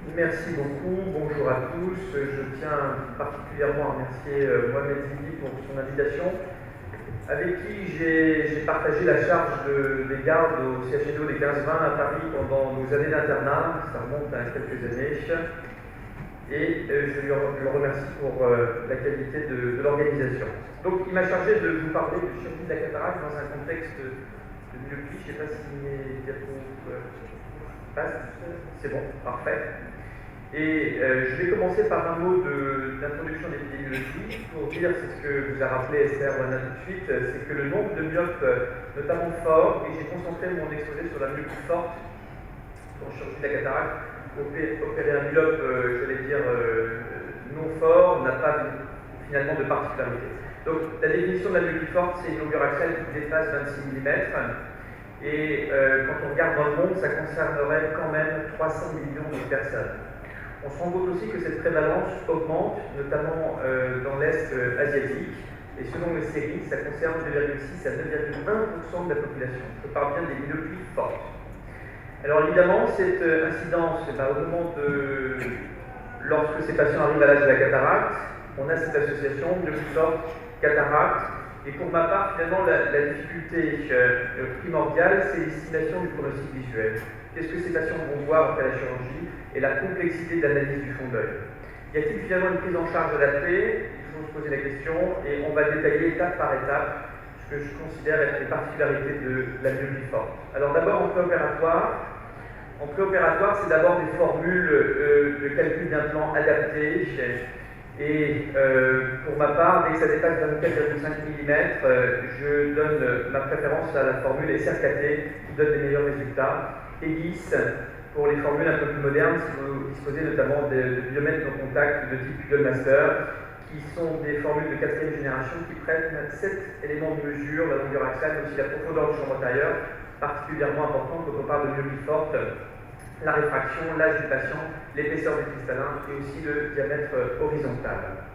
Merci beaucoup, bonjour à tous. Je tiens particulièrement à remercier Mohamed Zidi pour son invitation, avec qui j'ai partagé la charge des gardes au CHSCT des 15-20 à Paris pendant nos années d'internat, ça remonte à quelques années, et je le remercie pour la qualité de l'organisation. Donc il m'a chargé de vous parler de survie de la cataracte dans un contexte de myopie. Je ne sais pas si mes diapos passent. C'est bon, parfait. Et je vais commencer par un mot d'introduction d'épidémiologie pour dire, c'est ce que vous a rappelé Esther Wana tout de suite, c'est que le nombre de myopes, notamment forts, et j'ai concentré mon exposé sur la myopie forte, en chirurgie de la cataracte, opérer un myope, j'allais dire, non fort, n'a pas finalement de particularité. Donc la définition de la myopie forte, c'est une longueur axiale qui dépasse 26 mm, et quand on regarde dans le monde, ça concernerait quand même 300 millions de personnes. On se rend compte aussi que cette prévalence augmente, notamment dans l'Est asiatique, et selon les séries, ça concerne 2,6 à 9,1% de la population. Je parle bien des myopies fortes. Alors évidemment, cette incidence, au moment lorsque ces patients arrivent à l'âge de la cataracte, on a cette association myopie forte, cataracte, et pour ma part, finalement, la difficulté primordiale, c'est l'estimation du pronostic visuel. Qu'est-ce que ces patients vont voir après la chirurgie et la complexité de l'analyse du fond d'œil. Y a-t-il finalement une prise en charge adaptée? Il faut se poser la question et on va détailler étape par étape ce que je considère être les particularités de la myopie forte. Alors d'abord en préopératoire. En préopératoire, c'est d'abord des formules de calcul d'implant adaptées. Et pour ma part, dès que ça dépasse 24,5 mm, je donne ma préférence à la formule SRKT qui donne des meilleurs résultats. EGIS pour les formules un peu plus modernes, si vous disposez notamment de biomètres non contact de type Google Master, qui sont des formules de 4e génération qui prennent 7 éléments de mesure, la longueur axiale, mais aussi la profondeur du champ antérieur, particulièrement importante quand on parle de myopie forte, la réfraction, l'âge du patient, l'épaisseur du cristallin et aussi le diamètre horizontal.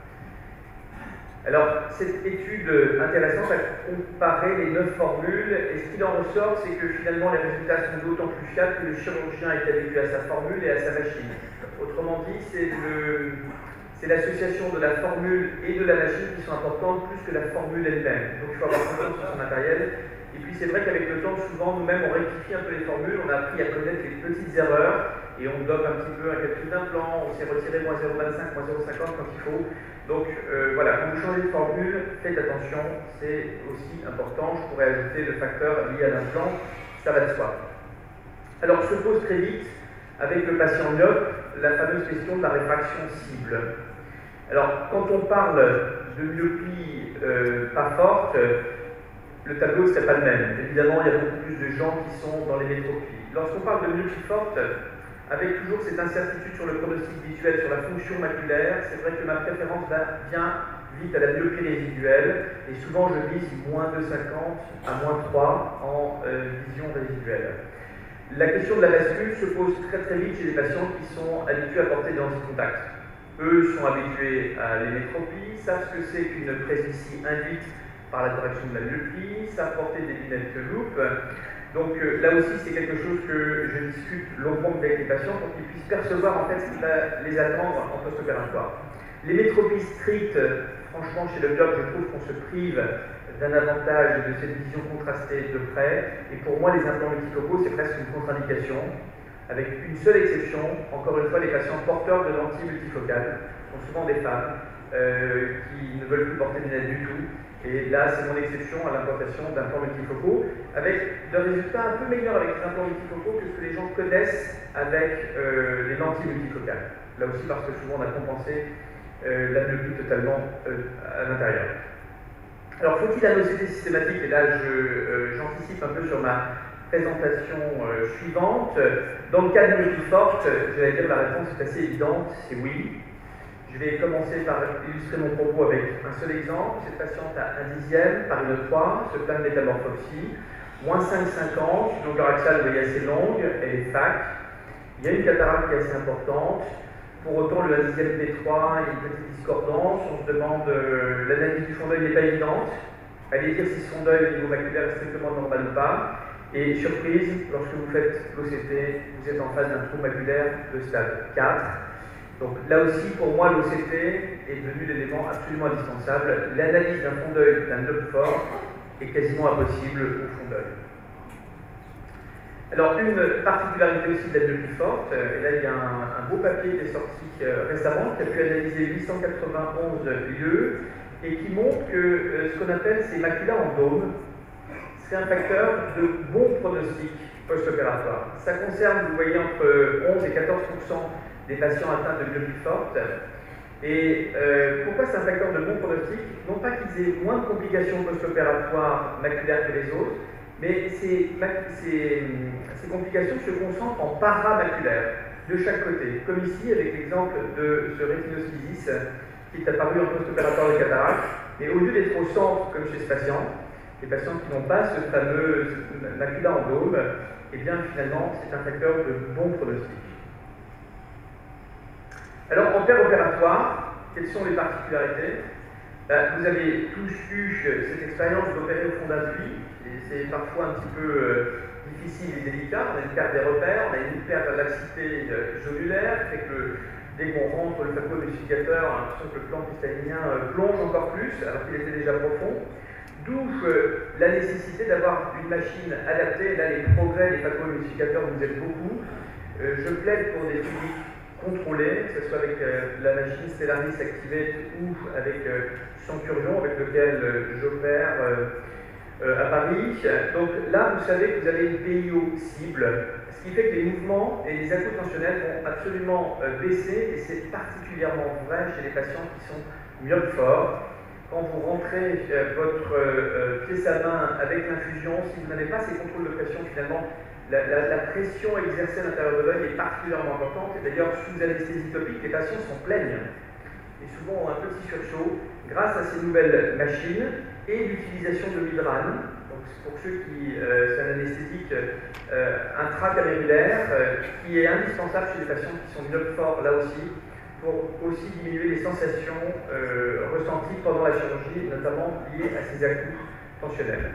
Alors, cette étude intéressante a comparé les 9 formules, et ce qu'il en ressort, c'est que finalement les résultats sont d'autant plus fiables que le chirurgien est habitué à sa formule et à sa machine. Autrement dit, c'est l'association de la formule et de la machine qui sont importantes plus que la formule elle-même. Donc il faut avoir confiance sur son matériel. Et puis c'est vrai qu'avec le temps, souvent nous-mêmes on rectifie un peu les formules, on a appris à connaître les petites erreurs, et on bloque un petit peu un calcul d'implant, on s'est retiré moins 0,25, moins 0,50 quand il faut. Donc voilà, quand vous changez de formule, faites attention, c'est aussi important. Je pourrais ajouter le facteur lié à l'implant, ça va de soi. Alors se pose très vite, avec le patient myope, la fameuse question de la réfraction cible. Alors quand on parle de myopie pas forte, le tableau ne serait pas le même. Évidemment, il y a beaucoup plus de gens qui sont dans les métropies. Lorsqu'on parle de myopie forte, avec toujours cette incertitude sur le pronostic visuel, sur la fonction maculaire, c'est vrai que ma préférence vient vite à la myopie résiduelle, et souvent je vise moins 2,50 à moins 3 en vision résiduelle. La question de la bascule se pose très très vite chez les patients qui sont habitués à porter des anticontacts. Eux sont habitués à l'émétropie, savent ce que c'est qu'une presbytie induite par la correction de la myopie, savent porter des lunettes loupe. Donc là aussi, c'est quelque chose que je discute longuement avec les patients pour qu'ils puissent percevoir en fait ce qui va les attendre en post-opératoire. Les métropies strictes, franchement, chez le myope, je trouve qu'on se prive d'un avantage de cette vision contrastée de près. Et pour moi, les implants multifocaux, c'est presque une contre-indication, avec une seule exception. Encore une fois, les patients porteurs de lentilles multifocales sont souvent des femmes qui ne veulent plus porter de lunettes du tout. Et là, c'est mon exception à l'implantation d'implants multifocaux, avec des résultats un peu meilleurs avec les implants multifocaux que ce que les gens connaissent avec les lentilles multifocales. Là aussi, parce que souvent on a compensé la myopie totalement à l'intérieur. Alors, faut-il un OCT systématique? Et là, j'anticipe un peu sur ma présentation suivante. Dans le cas de myopie forte, je vais dire la réponse est assez évidente, c'est oui. Je vais commencer par illustrer mon propos avec un seul exemple. Cette patiente a 1/10 par une 3, se plaint de métamorphopsie, moins 5,50, une longueur axiale, vous voyez, assez longue, elle est FAC. Il y a une cataracte qui est assez importante. Pour autant, le 1/10 P3, il y a une petite discordance. On se demande, l'analyse du fond d'œil n'est pas évidente. Allez dire si ce fond d'œil au niveau maculaire est strictement normal ou pas. Et surprise, lorsque vous faites l'OCT, vous êtes en face d'un trou maculaire de stade 4. Donc là aussi, pour moi, l'OCT est devenu l'élément absolument indispensable. L'analyse d'un fond d'œil d'un lobe fort est quasiment impossible au fond d'œil. Alors, une particularité aussi de la myopie forte, et là il y a un beau papier qui est sorti récemment, qui a pu analyser 891 lieux, et qui montre que ce qu'on appelle ces maculas en dôme, c'est un facteur de bon pronostic post-opératoire. Ça concerne, vous voyez, entre 11 et 14% des patients atteints de myopie forte. Et pourquoi c'est un facteur de bon pronostic? Non pas qu'ils aient moins de complications post-opératoires maculaires que les autres, mais ces complications se concentrent en paramaculaire, de chaque côté. Comme ici, avec l'exemple de ce rétinocysis qui est apparu en post-opératoire de cataracte, mais au lieu d'être au centre, comme chez ce patient, les patients qui n'ont pas ce fameux macula en dôme, eh bien finalement, c'est un facteur de bon pronostic. Alors, en opératoire, quelles sont les particularités? Vous avez tous eu cette expérience d'opérer au fond d'un puits, et c'est parfois un petit peu difficile et délicat. On a une perte des repères, on a une perte de laxité jodulaire, qui fait que dès qu'on rentre le phacoémulsificateur, on a l'impression que le plan cristallinien plonge encore plus, alors qu'il était déjà profond. D'où la nécessité d'avoir une machine adaptée. Là, les progrès des phacoémulsificateurs nous aident beaucoup. Je plaide pour des fluidiques contrôlés, que ce soit avec la machine Stellaris Activate ou avec Centurion, avec lequel j'opère à Paris. Donc là, vous savez que vous avez une PIO cible, ce qui fait que les mouvements et les à-coups tensionnels vont absolument baisser, et c'est particulièrement vrai chez les patients qui sont myopes forts. Quand vous rentrez votre pièce à main avec l'infusion, si vous n'avez pas ces contrôles de pression, finalement, la pression exercée à l'intérieur de l'œil est particulièrement importante. Et d'ailleurs, sous anesthésie topique, les patients s'en plaignent et souvent ont un petit sursaut grâce à ces nouvelles machines et l'utilisation de l'hydrane. Donc, pour ceux qui c'est un anesthésique intracannulaire qui est indispensable chez les patients qui sont myopes forts, là aussi, pour aussi diminuer les sensations ressenties pendant la chirurgie, notamment liées à ces à-coups tensionnels.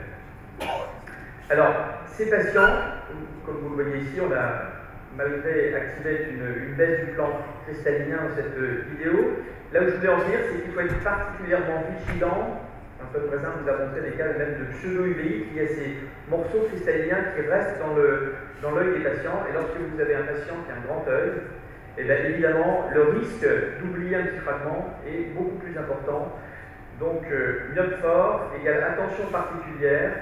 Alors, ces patients, comme vous le voyez ici, on a malgré activé une baisse du plan cristallinien dans cette vidéo. Là où je voulais en venir, c'est qu'il faut être particulièrement vigilant. Un peu de présent vous a montré des cas même de pseudo-uvéite, il y a ces morceaux cristalliniens qui restent dans l'œil des patients, et lorsque vous avez un patient qui a un grand œil, et bien évidemment, le risque d'oublier un petit fragment est beaucoup plus important. Donc, myope fort égale attention particulière.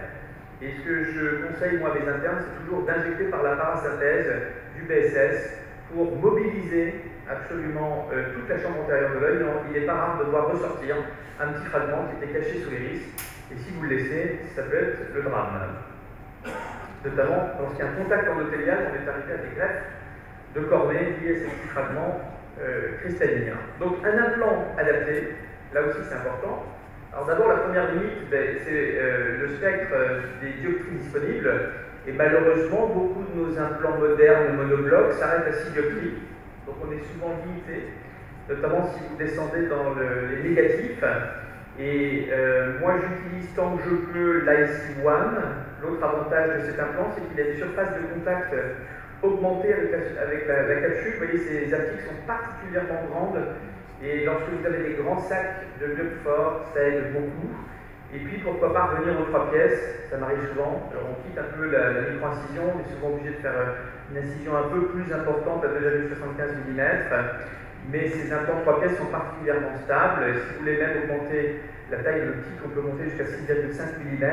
Et ce que je conseille, moi, à mes internes, c'est toujours d'injecter par la parasynthèse du BSS pour mobiliser absolument toute la chambre antérieure de l'œil. Il n'est pas rare de voir ressortir un petit fragment qui était caché sous l'iris. Et si vous le laissez, ça peut être le drame. Notamment lorsqu'il y a un contact endothélial, on est arrivé à des greffes de cornée liées à ces petits fragments cristalliniens. Donc un implant adapté, là aussi c'est important. Alors d'abord, la première limite, c'est le spectre des dioptries disponibles. Et malheureusement, beaucoup de nos implants modernes monoblocs s'arrêtent à 6 dioptries. Donc on est souvent limité, notamment si vous descendez dans les négatifs. Et moi, j'utilise tant que je peux l'IC1. L'autre avantage de cet implant, c'est qu'il a une surface de contact augmentée avec la capsule. Vous voyez, ces appliques sont particulièrement grandes. Et lorsque vous avez des grands sacs de myope fort, ça aide beaucoup. Et puis pourquoi pas revenir aux 3 pièces, ça m'arrive souvent. Alors on quitte un peu la micro-incision, on est souvent obligé de faire une incision un peu plus importante à 2,75 mm. Mais ces implants 3 pièces sont particulièrement stables. Si vous voulez même augmenter la taille de l'optique, on peut monter jusqu'à 6,5 mm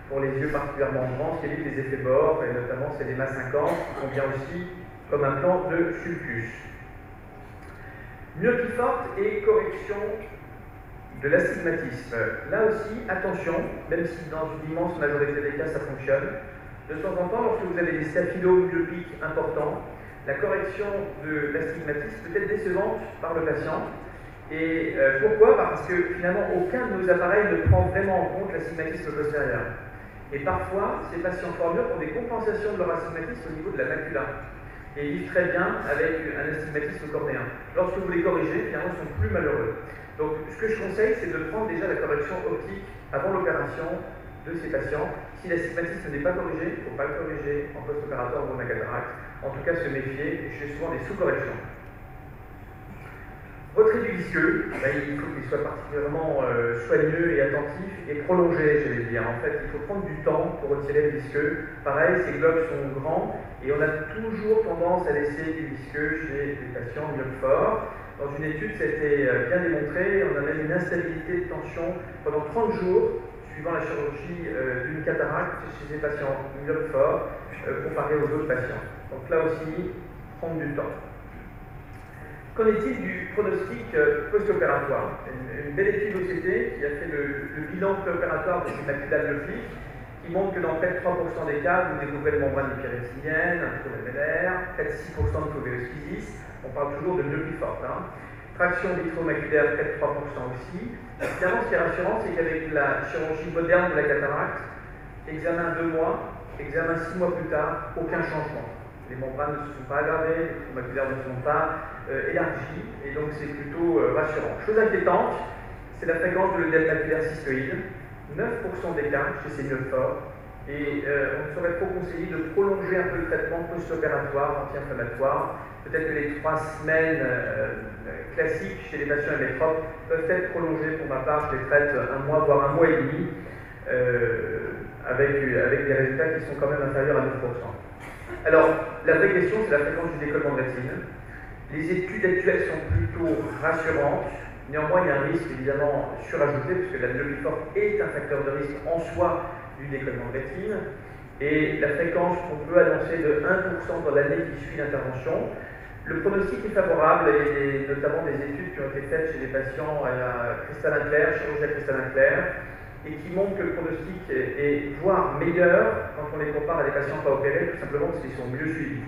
pour les yeux particulièrement grands, ce qui évite les effets bord, et notamment c'est les MA 50 qui convient aussi comme implant de sulcus. Myopie forte et correction de l'astigmatisme. Là aussi, attention, même si dans une immense majorité des cas ça fonctionne, de temps en temps, lorsque vous avez des staphylos myopiques importants, la correction de l'astigmatisme peut être décevante par le patient. Et pourquoi? Parce que finalement, aucun de nos appareils ne prend vraiment en compte l'astigmatisme postérieur. Et parfois, ces patients formeurs ont des compensations de leur astigmatisme au niveau de la macula. Et ils vivent très bien avec un astigmatisme cornéen. Lorsque vous les corrigez, finalement, ils sont plus malheureux. Donc, ce que je conseille, c'est de prendre déjà la correction optique avant l'opération de ces patients. Si l'astigmatisme n'est pas corrigé, il ne faut pas le corriger en post-opératoire ou en cataracte. En tout cas, se méfier, je fais souvent des sous-corrections. Retrait du visqueux, il faut qu'il soit particulièrement soigneux et attentif et prolongé, je vais dire. En fait, il faut prendre du temps pour retirer le visqueux. Pareil, ces globes sont grands et on a toujours tendance à laisser du visqueux chez les patients myopes forts. Dans une étude, ça a été bien démontré, on a même une instabilité de tension pendant 30 jours, suivant la chirurgie d'une cataracte chez ces patients myopes forts, comparé aux autres patients. Donc là aussi, prendre du temps. Qu'en est-il du pronostic post-opératoire? Une belle étude OCT qui a fait le bilan préopératoire de ces macula myophiques, qui montre que dans près de 3% des cas, vous découvrez le membrane hyperrétinienne, un trou lamellaire, près de 6% de fovéoschisis, on parle toujours de myopie forte. Traction vitro-maculaire, près de 3% aussi. Évidemment, ce qui est rassurant, c'est qu'avec la chirurgie moderne de la cataracte, examen 2 mois, examen 6 mois plus tard, aucun changement. Les membranes ne se sont pas aggravées, les trous maculaires ne sont pas élargis, et donc c'est plutôt rassurant. Chose inquiétante, c'est la fréquence de l'œdème maculaire cystoïde, 9% des cas chez ces myopes forts, et on serait trop conseillé de prolonger un peu le traitement post-opératoire, anti-inflammatoire. Peut-être que les 3 semaines classiques chez les patients hémétropes peuvent être prolongées. Pour ma part, je les traite 1 mois, voire 1 mois et demi, avec des résultats qui sont quand même inférieurs à 9%. Alors, la vraie question, c'est la fréquence du décollement de rétine. Les études actuelles sont plutôt rassurantes. Néanmoins, il y a un risque évidemment surajouté, puisque la myopie forte est un facteur de risque en soi du décollement de rétine. Et la fréquence qu'on peut annoncer de 1% dans l'année qui suit l'intervention. Le pronostic est favorable, et notamment des études qui ont été faites chez des patients à la cristallin clair, chirurgie à cristallin clair, et qui montrent que le pronostic est voire meilleur quand on les compare à des patients pas opérés, tout simplement parce qu'ils sont mieux suivis.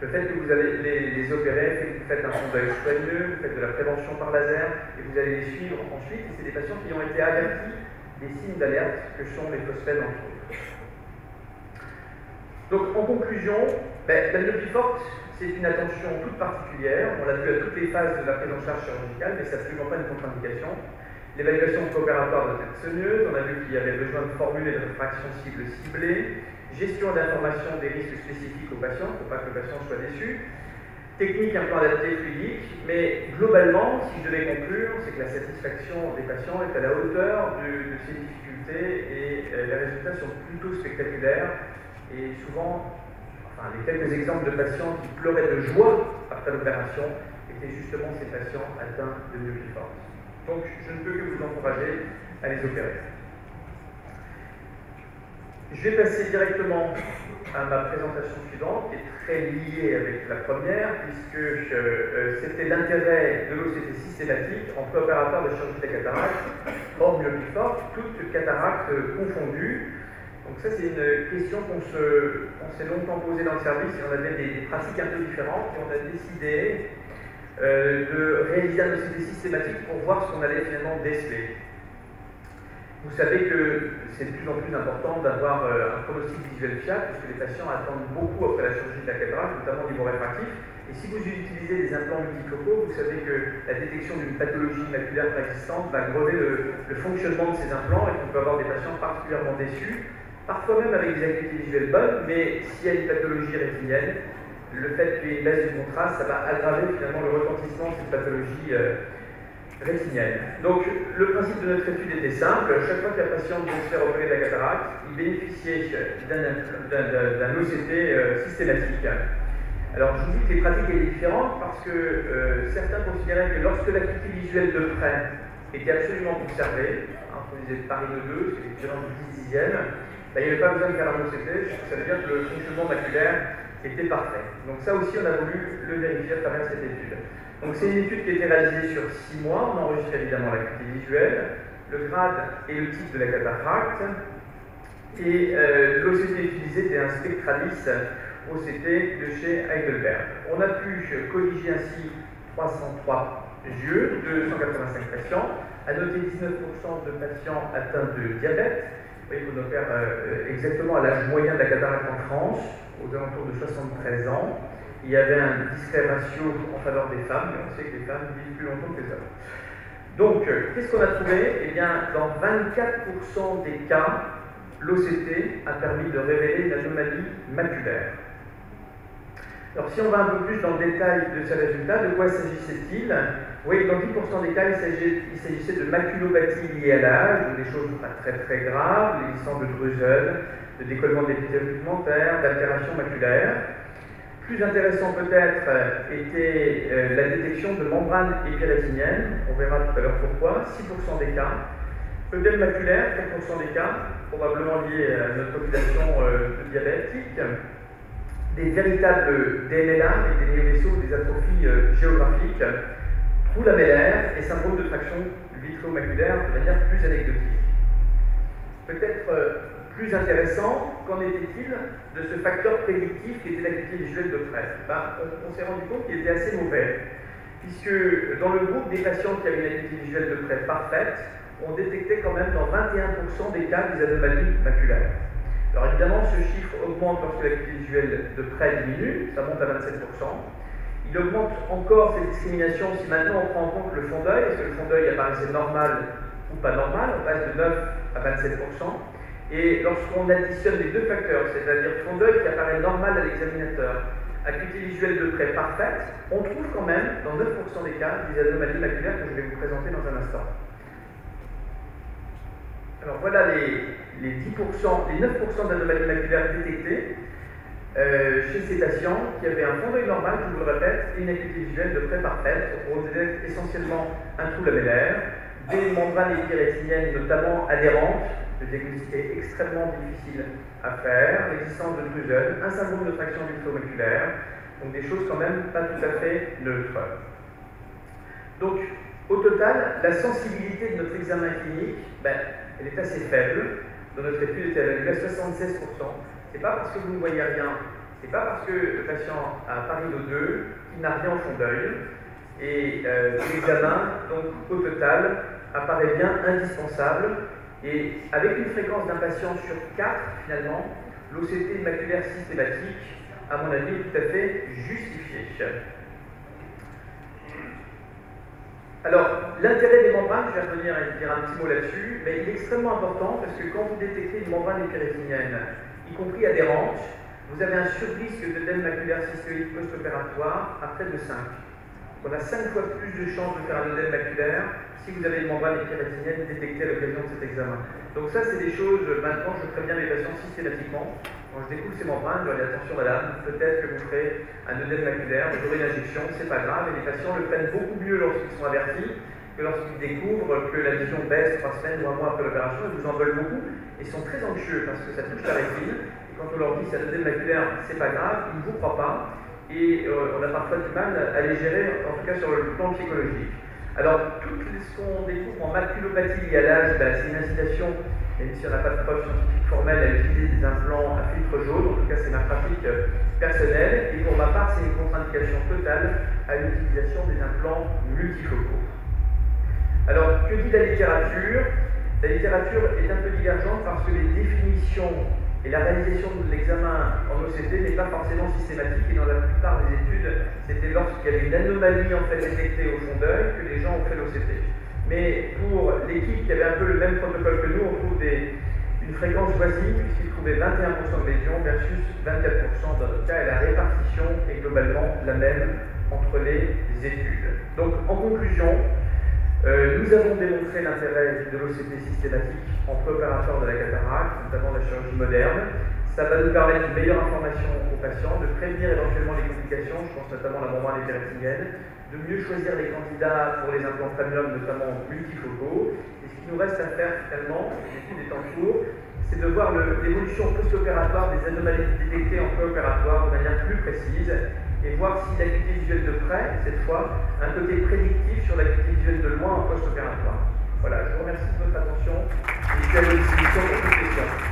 Le fait que vous allez les opérer fait que vous faites un fond d'œil soigneux, vous faites de la prévention par laser, et vous allez les suivre ensuite, et c'est des patients qui ont été avertis des signes d'alerte que sont les phosphènes entre autres. Donc en conclusion, la myopie forte, c'est une attention toute particulière, on l'a vu à toutes les phases de la prise en charge chirurgicale, mais c'est absolument pas une contre-indication. L'évaluation préopératoire doit être soigneuse, on a vu qu'il y avait besoin de formules et de réfraction cible ciblées, gestion d'information des risques spécifiques aux patients, il ne faut pas que le patient soit déçu, technique un peu adaptée fluidique, mais globalement, si je devais conclure, c'est que la satisfaction des patients est à la hauteur de ces difficultés et les résultats sont plutôt spectaculaires et souvent, les quelques exemples de patients qui pleuraient de joie après l'opération étaient justement ces patients atteints de myopie forte. Donc, je ne peux que vous encourager à les opérer. Je vais passer directement à ma présentation suivante, qui est très liée avec la première, puisque c'était l'intérêt de l'OCT systématique en préopératoire de chirurgie de la cataracte, hors myopie forte, toute cataracte confondue. Donc ça, c'est une question qu'on s'est longtemps posée dans le service, et on avait des pratiques un peu différentes, et on a décidé de réaliser un OCT systématique pour voir ce qu'on allait finalement déceler. Vous savez que c'est de plus en plus important d'avoir un pronostic visuel fiable, puisque les patients attendent beaucoup après la chirurgie de la cataracte, notamment au niveau réfractif. Et si vous utilisez des implants multifocaux, vous savez que la détection d'une pathologie maculaire préexistante va grever le fonctionnement de ces implants et qu'on peut avoir des patients particulièrement déçus, parfois même avec des acuités visuelles bonnes, mais s'il y a une pathologie rétinienne, le fait qu'il y ait une baisse du contraste, ça va aggraver finalement le retentissement de cette pathologie rétinienne. Donc, le principe de notre étude était simple. Chaque fois qu'un patient devait se faire opérer de la cataracte, il bénéficiait d'un OCT systématique. Alors, je vous dis que les pratiques étaient différentes parce que certains considéraient que lorsque l'acuité visuelle de près était absolument conservée, on disait Paris de 2, c'est l'équivalent du 10/10e, il n'y avait pas besoin de faire un OCT, ça veut dire que le fonctionnement maculaire était parfait. Donc ça aussi, on a voulu le vérifier à travers cette étude. Donc c'est une étude qui a été réalisée sur 6 mois, on enregistre évidemment l'acuité visuelle, le grade et le type de la cataracte, et l'OCT utilisé était un Spectralis OCT de chez Heidelberg. On a pu colliger ainsi 303 yeux de 185 patients, à noter 19% de patients atteints de diabète. Vous voyez qu'on opère exactement à l'âge moyen de la cataracte en France, aux alentours de 73 ans. Il y avait un discret ratio en faveur des femmes, mais on sait que les femmes vivent plus longtemps que les hommes. Donc, qu'est-ce qu'on a trouvé? Eh bien, dans 24% des cas, l'OCT a permis de révéler une anomalie maculaire. Alors si on va un peu plus dans le détail de ces résultats, de quoi s'agissait-il? Oui, dans 10% des cas, il s'agissait de maculopathie liée à l'âge, donc des choses pas très graves, l'existence de Drusen, de décollement de l'épithèle pigmentaire, d'altération maculaire. Plus intéressant peut-être était la détection de membranes épirétiniennes, on verra tout à l'heure pourquoi, 6% des cas. Œdème maculaire, 4% des cas, probablement lié à notre population diabétique. Des véritables DNLA et des néovaisseaux, des atrophies géographiques, trous lamellaires et syndrome de traction vitréomaculaire de manière plus anecdotique. Peut-être plus intéressant, qu'en était-il de ce facteur prédictif qui était l'acuité visuelle de près? On s'est rendu compte qu'il était assez mauvais, puisque dans le groupe des patients qui avaient une acuité visuelle de près parfaite, on détectait quand même dans 21% des cas des anomalies maculaires. Alors évidemment, ce chiffre augmente lorsque l'acuité visuelle de près diminue, ça monte à 27%. Il augmente encore cette discrimination si maintenant on prend en compte le fond d'œil, est-ce que le fond d'œil apparaissait normal ou pas normal, on passe de 9 à 27%. Et lorsqu'on additionne les deux facteurs, c'est-à-dire fond d'œil qui apparaît normal à l'examinateur, acuité visuelle de près parfaite, on trouve quand même, dans 9% des cas, des anomalies maculaires que je vais vous présenter dans un instant. Alors voilà les 9% d'anomalies maculaires détectées chez ces patients qui avaient un fond d'œil normal, je vous le répète, et une acuité visuelle de près parfaite. On détecte essentiellement un trou lamellaire, des membranes épirétiniennes notamment adhérentes. Le diagnostic est extrêmement difficile à faire, l'existence de Drusen, un syndrome de traction vitréomaculaire, donc des choses quand même pas tout à fait neutres. Donc, au total, la sensibilité de notre examen clinique, elle est assez faible. Dans notre étude, elle est à 76%. C'est pas parce que vous ne voyez rien, c'est pas parce que le patient a parido 2 qu'il n'a rien au fond d'œil. Et l'examen, donc au total, apparaît bien indispensable. Et avec une fréquence d'un patient sur 4, finalement, l'OCT maculaire systématique, à mon avis, est tout à fait justifiée. Alors, l'intérêt des membranes, je vais revenir et dire un petit mot là-dessus, mais il est extrêmement important parce que quand vous détectez une membrane épirétinienne, y compris adhérente, vous avez un surrisque d'œdème maculaire systémique post-opératoire à près de 5. On a 5 fois plus de chances de faire un œdème maculaire si vous avez une membrane épirétinienne détectée à l'occasion de cet examen. Donc ça, c'est des choses, maintenant, je préviens mes patients systématiquement. Quand je découvre ces membranes, je leur dis attention madame, peut-être que vous ferez un œdème maculaire, vous aurez une injection, c'est pas grave, et les patients le prennent beaucoup mieux lorsqu'ils sont avertis que lorsqu'ils découvrent que la vision baisse 3 semaines ou un mois après l'opération. Ils vous en veulent beaucoup et sont très anxieux parce que ça touche la rétine. Et quand on leur dit c'est un œdème maculaire, c'est pas grave, ils ne vous croient pas. Et on a parfois du mal à les gérer, en tout cas sur le plan psychologique. Alors, tout ce qu'on découvre en maculopathie liée à l'âge, c'est une incitation, même si on n'a pas de preuve scientifique formelle, à utiliser des implants à filtre jaune. En tout cas, c'est ma pratique personnelle. Et pour ma part, c'est une contre-indication totale à l'utilisation des implants multifocaux. Alors, que dit la littérature? La littérature est un peu divergente parce que les définitions et la réalisation de l'examen en OCT n'est pas forcément systématique, et dans la plupart des études, c'était lorsqu'il y avait une anomalie en fait détectée au fond d'œil que les gens ont fait l'OCT. Mais pour l'équipe qui avait un peu le même protocole que nous, on trouve une fréquence voisine, puisqu'ils trouvaient 21% de lésions versus 24% dans notre cas, et la répartition est globalement la même entre les études. Donc, en conclusion, nous avons démontré l'intérêt de l'OCT systématique en préopératoire de la cataracte, notamment la chirurgie moderne. Ça va nous permettre une meilleure information aux patients, de prévenir éventuellement les complications, je pense notamment à la membrane épirétinienne, de mieux choisir les candidats pour les implants premium, notamment multifocaux. Et ce qui nous reste à faire finalement, l'étude est en cours, c'est de voir l'évolution post-opératoire des anomalies détectées en préopératoire de manière plus précise, et voir si l'acuité visuelle de près, cette fois, a un côté prédictif sur l'acuité visuelle de loin en post-opératoire. Voilà, je vous remercie de votre attention et je suis à votre disposition pour toute question.